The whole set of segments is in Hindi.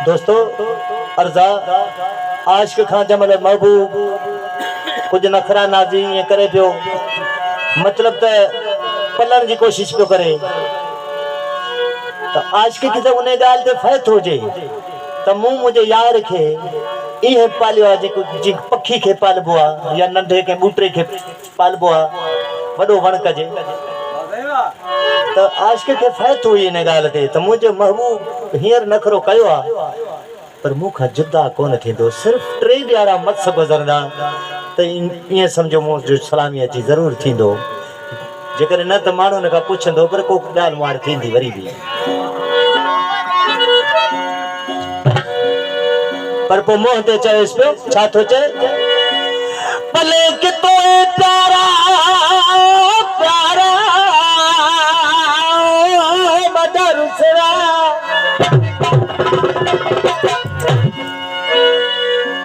दोस्तों अर्जा आशिक खां जमल महबूब कुछ नखरा नाजी ये करे पियो मतलब त पलण की कोशिश पियो करे तो आशिक की तो उन गाल ते फैत हो जे तो मुंह मुझे यार खे ये पालियो आहे जेको जी पखी के पालबो आ या नंढे के बूटरे के पालबो आ वडो वण कजे तो आशिक के फैत हुई इन गाल ते तो मुझे महबूब हियर नखरो कयो आ पर मुखा जुदा कोन थींदो सिर्फ 3 ॾियारा मत गुज़रंदा तो ये समझो मुझे सलामी अची जरूर थींदो जेकर न त माण्हू न का पुछंदो पर को गाल मार थींदी वरी भी पर पो मोह ते चएस पे छा थो चए भले कि तो प्यारा प्यारा मदरसरा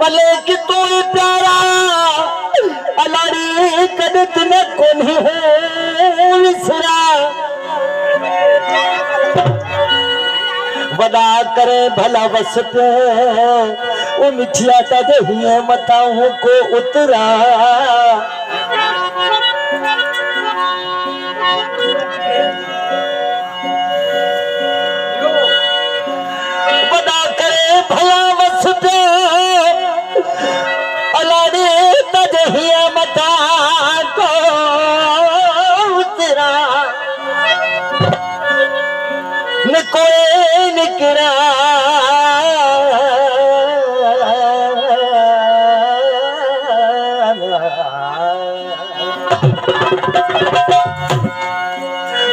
भले कि तू प्यारा अलाड़ी कदत न कोनी हो विसरा वदा करे भला वस पे ओ मिठिया तद हिए मथाऊं को उतरा वदा करे भला वस पे अलाड़ी तद हिए मथा को उतरा न कोई निकरा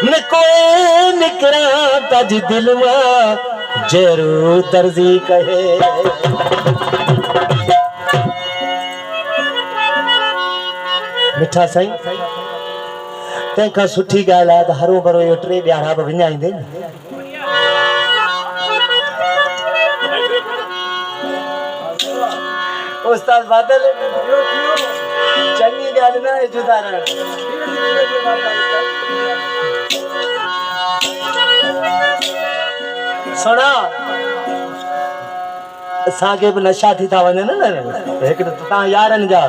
न कोई निकरा तज दिल में जरूर दर्जी कहे मिठा साईं तंहिंखां सुठी ॻाल्हि आहे त हरो भरो इहो 3 ॾियारा बि विञाईंदे उस्ताद बादल चङी ॻाल्हि न आहे जुदा रहण सुना असांखे बि नशा थी था वञनि न हिकु त तव्हां यारनि जा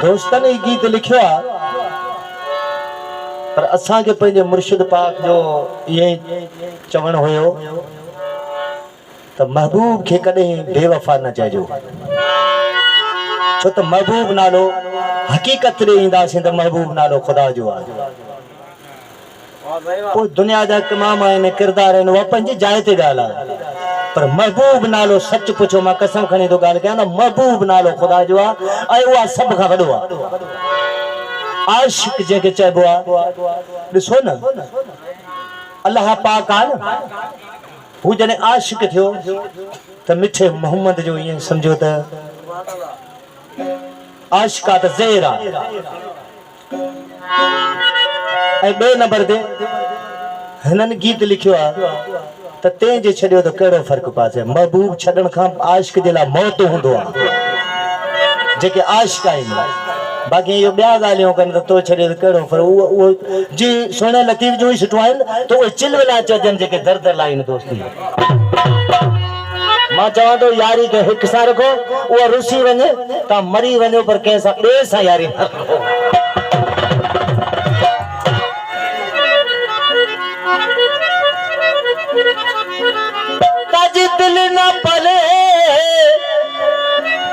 दोस्तन ही गीत लिखियो आ पर असा के पंहिंजे मुर्शिद पाक जो ये चवण होयो त महबूब के कदे बेवफा न चइजो छो त महबूब नालो हकीकत रे इंदासीं त महबूब नालो खुदा जो आ ओ दुनिया जा तमाम आहिनि किरदार आहिनि उहा पंहिंजी जाइ ते ॻाल्हि आहे पर महबूब नालो सच पुछो मां कसम खणी तो ॻाल्हि कयां न महबूब नालो खुदा जो आहे ऐं उहा सभ खां वॾो आहे आशिक जंहिंखे चइबो आहे ॾिसो न अल्लाह पाक आहे न हू जॾहिं आशिक थियो त मिठे मोहम्मद जो ईअं सम्झो त आशिक आहे त ज़हर आहे ऐं ॿिए नंबर ते हिननि गीत लिखियो आहे त तेज छड़ियो तो केड़ो फर्क पासे महबूब छड़न खां आशिक जे लाइ मौत हूंदो आहे जेके आशिक आहिनि बाक़ी इहो ॿिया ॻाल्हियूं कनि त तो छड़ियो त केड़ो फर्क उहो जी सोने लतीफ़ जो ई सुठो आहिनि त उहे चिलवला चजनि जेके दर्द लाइन दोस्ती मां चवां थो यारी खे हिकु सां रखो उहा रुसी वञे तव्हां मरी वञो पर कंहिं सां ॿिए सां यारी न रखो दिल न पले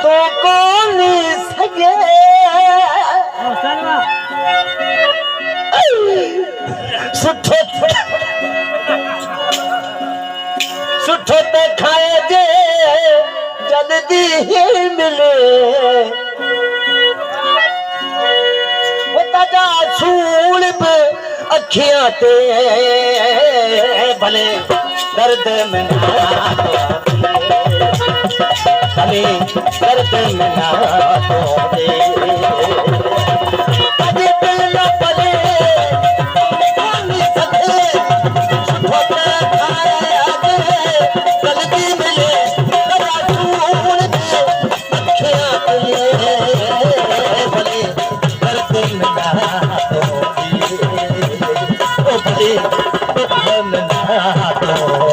तो कौन सके सुठो सुठो तो खाए जे जल्दी ही मिले वो ताजा सूल पे अखियां ते भले दर्द में ना भले दर्द में ना दे अजे दिल न पले जल्दी मिले भले में ना तो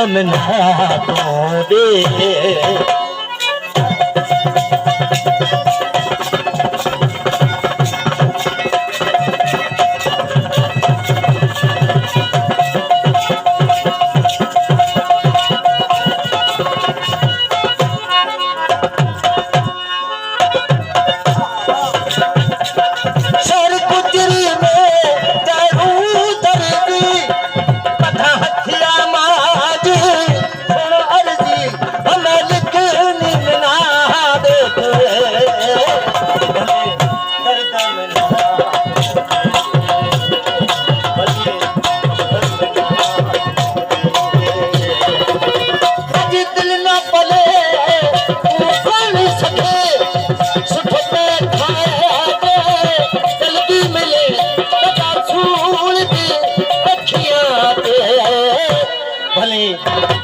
में ना तो दे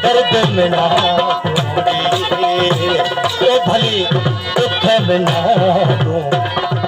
दर्द में ना भली दुख में ना